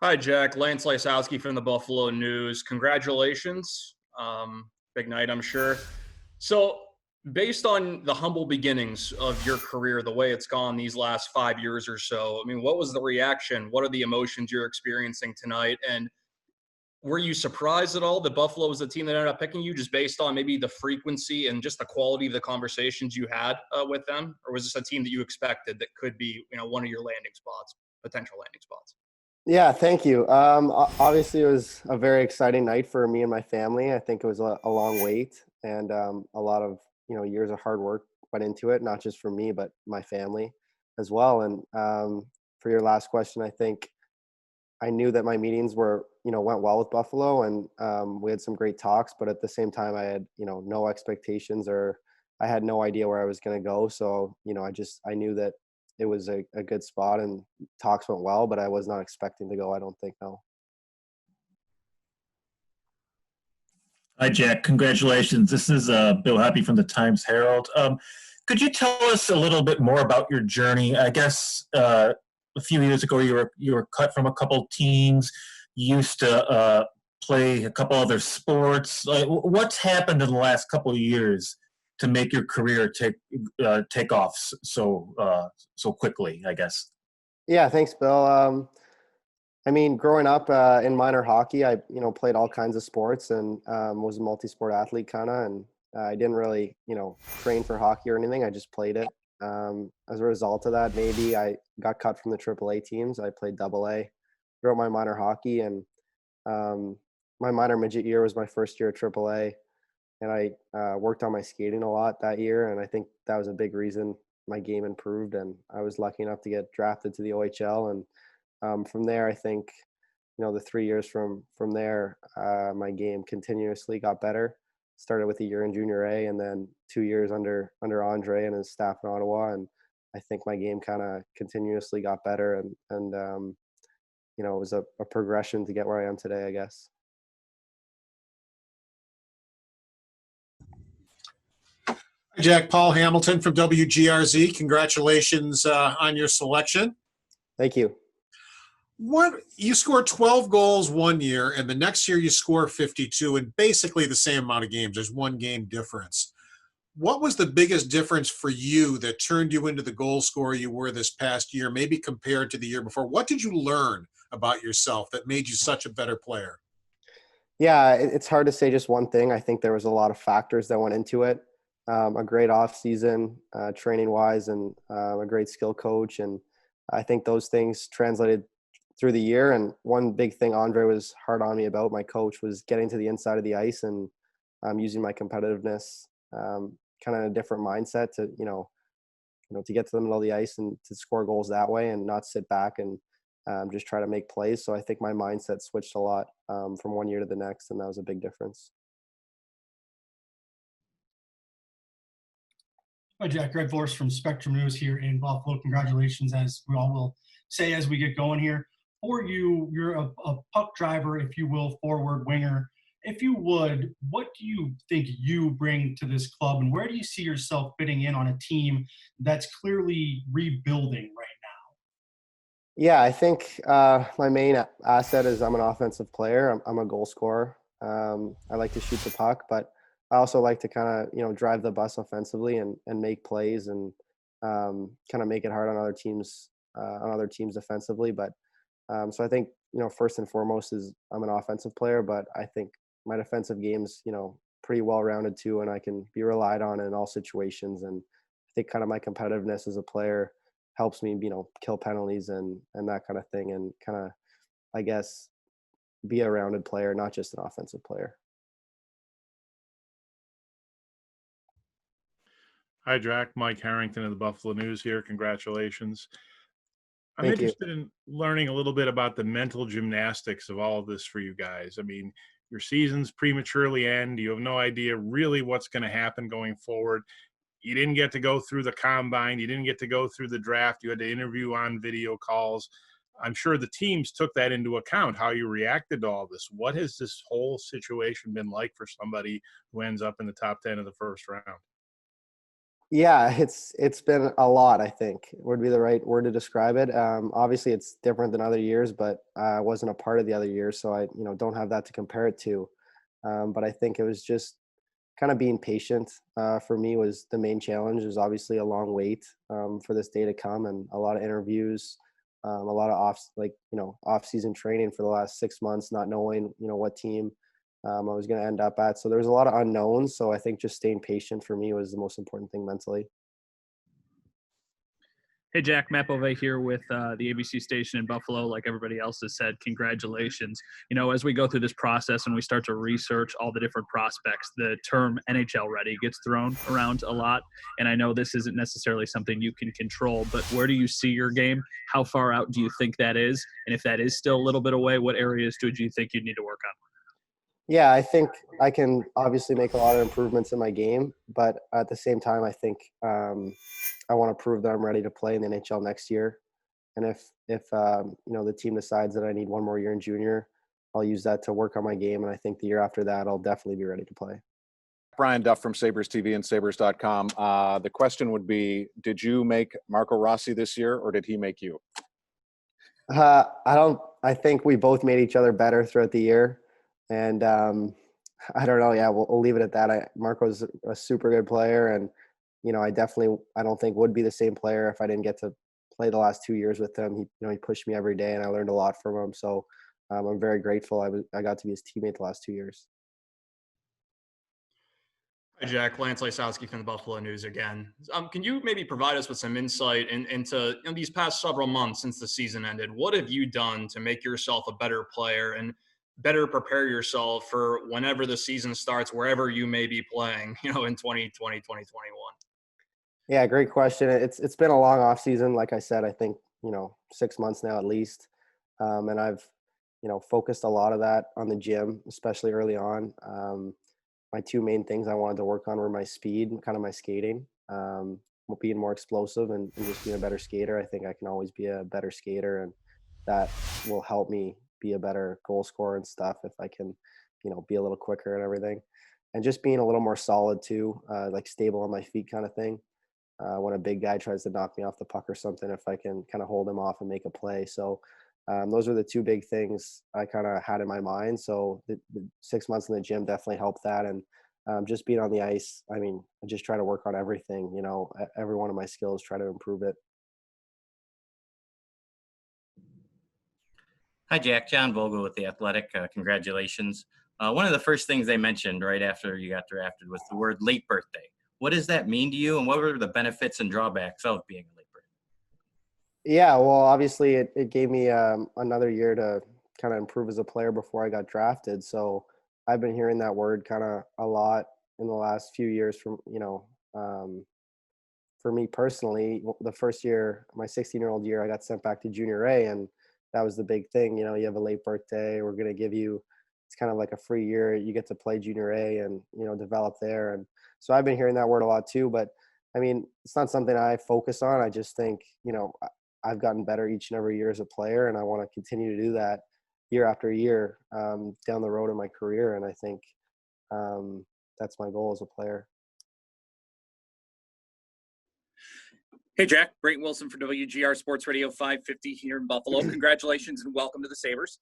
Hi, Jack. Lance Lysowski from the Buffalo News. Congratulations. Big night, I'm sure. So, based on the humble beginnings of your career, the way it's gone these last 5 years or so, I mean, what was the reaction? What are the emotions you're experiencing tonight? And were you surprised at all that Buffalo was the team that ended up picking you just based on maybe the frequency and just the quality of the conversations you had with them? Or was this a team that you expected that could be, one of your landing spots, potential landing spots? Yeah, thank you. Obviously, it was a very exciting night for me and my family. I think it was a long wait and a lot of years of hard work went into it, not just for me but my family as well. And for your last question, I think I knew that my meetings went well with Buffalo, and we had some great talks. But at the same time, I had no expectations, or I had no idea where I was going to go. So I knew that it was a good spot, and talks went well, but I was not expecting to go. I don't think, no. Hi, Jack. Congratulations. This is Bill Happy from the Times-Herald. Could you tell us a little bit more about your journey? I guess a few years ago you were cut from a couple teams. You used to play a couple other sports. What's happened in the last couple of years to make your career take off so quickly, I guess? Yeah, thanks, Bill. I mean, growing up in minor hockey, I played all kinds of sports and was a multi-sport athlete kind of, and I didn't really train for hockey or anything. I just played it. As a result of that, maybe I got cut from the AAA teams. I played AA throughout my minor hockey, and my minor midget year was my first year at AAA, and I worked on my skating a lot that year, and I think that was a big reason my game improved, and I was lucky enough to get drafted to the OHL. And from there, I think the 3 years from there, my game continuously got better. Started with a year in junior A, and then 2 years under Andre and his staff in Ottawa, and I think my game kind of continuously got better, and it was a progression to get where I am today, I guess. Hi, Jack. Paul Hamilton from WGRZ. Congratulations on your selection. Thank you. You scored 12 goals one year, and the next year you score 52 in basically the same amount of games. There's one game difference. What was the biggest difference for you that turned you into the goal scorer you were this past year, maybe compared to the year before? What did you learn about yourself that made you such a better player? Yeah, it's hard to say just one thing. I think there was a lot of factors that went into it. A great off season, training wise, and a great skill coach. And I think those things translated through the year. And one big thing Andre was hard on me about, my coach, was getting to the inside of the ice and using my competitiveness, kind of a different mindset to, to get to the middle of the ice and to score goals that way and not sit back and just try to make plays. So I think my mindset switched a lot from one year to the next, and that was a big difference. Hi, Jack. Greg Vorst from Spectrum News here in Buffalo. Congratulations, as we all will say as we get going here. For you, you're a puck driver, if you will, forward winger. If you would, what do you think you bring to this club, and where do you see yourself fitting in on a team that's clearly rebuilding right now? Yeah, I think my main asset is I'm an offensive player. I'm a goal scorer. I like to shoot the puck, but I also like to kind of, drive the bus offensively and make plays and kind of make it hard on other teams defensively. But so I think, first and foremost is I'm an offensive player, but I think my defensive game's, pretty well-rounded too, and I can be relied on in all situations. And I think kind of my competitiveness as a player helps me, kill penalties and that kind of thing, and kind of, I guess, be a rounded player, not just an offensive player. Hi, Jack. Mike Harrington of the Buffalo News here. Congratulations. I'm Thank you. interested in learning a little bit about the mental gymnastics of all of this for you guys. I mean, your seasons prematurely end. You have no idea really what's going to happen going forward. You didn't get to go through the combine. You didn't get to go through the draft. You had to interview on video calls. I'm sure the teams took that into account, how you reacted to all this. What has this whole situation been like for somebody who ends up in the top 10 of the first round? Yeah, it's been a lot, I think would be the right word to describe it. Obviously it's different than other years, but I wasn't a part of the other years, so I, don't have that to compare it to. But I think it was just kind of being patient for me was the main challenge. There's obviously a long wait for this day to come, and a lot of interviews, a lot of off-season training for the last 6 months, not knowing, what team I was going to end up at. So there was a lot of unknowns. So I think just staying patient for me was the most important thing mentally. Hey, Jack, Matt Bove here with the ABC station in Buffalo. Like everybody else has said, congratulations. As we go through this process and we start to research all the different prospects, the term NHL ready gets thrown around a lot. And I know this isn't necessarily something you can control, but where do you see your game? How far out do you think that is? And if that is still a little bit away, what areas do you think you need to work on? Yeah, I think I can obviously make a lot of improvements in my game, but at the same time, I think I want to prove that I'm ready to play in the NHL next year. And if the team decides that I need one more year in junior, I'll use that to work on my game. And I think the year after that, I'll definitely be ready to play. Brian Duff from Sabres TV and Sabres.com. The question would be, did you make Marco Rossi this year, or did he make you? I think we both made each other better throughout the year. And I don't know. Yeah, we'll leave it at that. Marco's a super good player, and I don't think would be the same player if I didn't get to play the last 2 years with him. He pushed me every day, and I learned a lot from him. So I'm very grateful. I got to be his teammate the last 2 years. Hi, Jack. Lance Lysowski from the Buffalo News again. Can you maybe provide us with some insight into these past several months since the season ended? What have you done to make yourself a better player and better prepare yourself for whenever the season starts, wherever you may be playing, in 2020, 2021? Yeah, great question. It's been a long off season. Like I said, I think, 6 months now at least. And I've, focused a lot of that on the gym, especially early on. My two main things I wanted to work on were my speed and kind of my skating, being more explosive and just being a better skater. I think I can always be a better skater, and that will help me be a better goal scorer and stuff if I can, be a little quicker and everything. And just being a little more solid too, like stable on my feet kind of thing. When a big guy tries to knock me off the puck or something, if I can kind of hold him off and make a play. So those are the two big things I kind of had in my mind. So the 6 months in the gym definitely helped that. And just being on the ice, I just try to work on everything, every one of my skills, try to improve it. Hi, Jack. John Vogel with The Athletic. Congratulations. One of the first things they mentioned right after you got drafted was the word late birthday. What does that mean to you, and what were the benefits and drawbacks of being a late birthday? Yeah, well, obviously it gave me another year to kind of improve as a player before I got drafted. So I've been hearing that word kind of a lot in the last few years from, for me personally. The first year, my 16-year-old year, I got sent back to junior A, and that was the big thing. You have a late birthday. We're going to give you, it's kind of like a free year. You get to play junior A and, develop there. And so I've been hearing that word a lot too, but it's not something I focus on. I just think, I've gotten better each and every year as a player, and I want to continue to do that year after year down the road in my career. And I think that's my goal as a player. Hey, Jack. Brayton Wilson for WGR Sports Radio 550 here in Buffalo. Congratulations and welcome to the Sabres.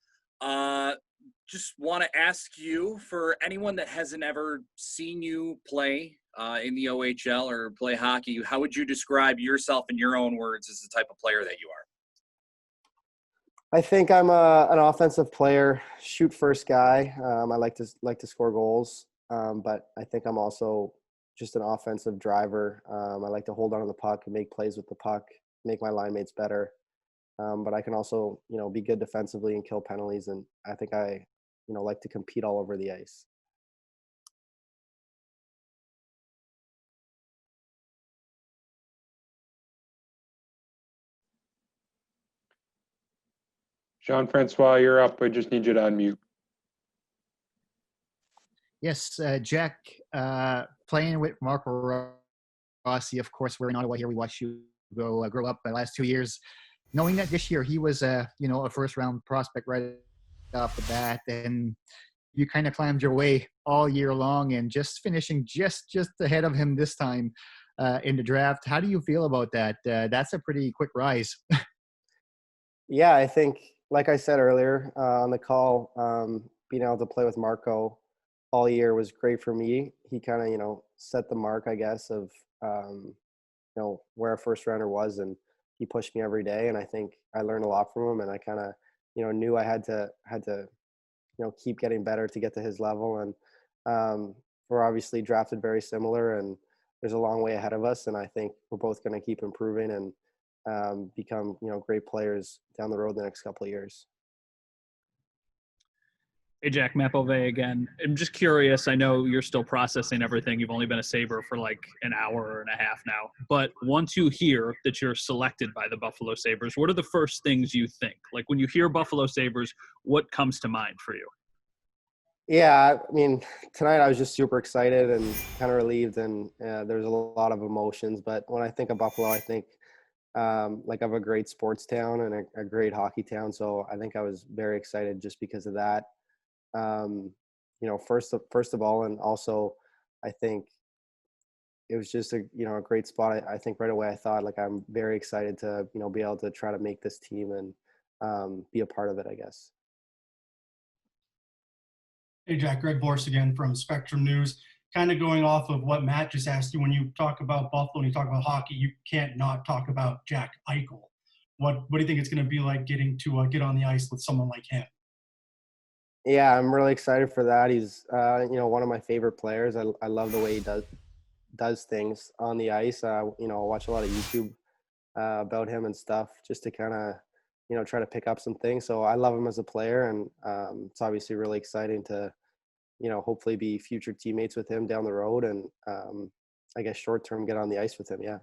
Just want to ask you, for anyone that hasn't ever seen you play in the OHL or play hockey, how would you describe yourself in your own words as the type of player that you are? I think I'm an offensive player, shoot first guy. I like to score goals, but I think I'm also just an offensive driver. I like to hold on to the puck and make plays with the puck, make my line mates better. But I can also, be good defensively and kill penalties. And I think I, like to compete all over the ice. Jean-Francois, you're up. I just need you to unmute. Yes, Jack, playing with Marco Rossi, of course, we're in Ottawa here. We watched you grow up the last 2 years. Knowing that this year he was, a first-round prospect right off the bat, and you kind of climbed your way all year long and just finishing just ahead of him this time. in the draft. How do you feel about that? That's a pretty quick rise. Yeah, I think, like I said earlier on the call, being able to play with Marco all year was great for me. He kind of, set the mark, I guess, of, where a first rounder was, and he pushed me every day. And I think I learned a lot from him, and I kind of, knew I had to, keep getting better to get to his level. And we're obviously drafted very similar, and there's a long way ahead of us. And I think we're both going to keep improving and become, great players down the road the next couple of years. Hey, Jack, Matt Bove again. I'm just curious. I know you're still processing everything. You've only been a Sabre for like an hour and a half now. But once you hear that you're selected by the Buffalo Sabres, what are the first things you think? Like when you hear Buffalo Sabres, what comes to mind for you? Yeah, I mean, tonight I was just super excited and kind of relieved, and there's a lot of emotions. But when I think of Buffalo, I think like of a great sports town and a great hockey town. So I think I was very excited just because of that. First of all, and also I think it was just a great spot. I think right away I thought, like, I'm very excited to be able to try to make this team and be a part of it, I guess. Hey, Jack, Greg Borst again from Spectrum News. Kind of going off of what Matt just asked you, when you talk about Buffalo and you talk about hockey, you can't not talk about Jack Eichel. What do you think it's going to be like getting to get on the ice with someone like him? Yeah, I'm really excited for that. He's one of my favorite players. I love the way he does things on the ice. I watch a lot of YouTube about him and stuff just to kind of try to pick up some things. So I love him as a player, and it's obviously really exciting to hopefully be future teammates with him down the road, and I guess short term get on the ice with him. Yeah.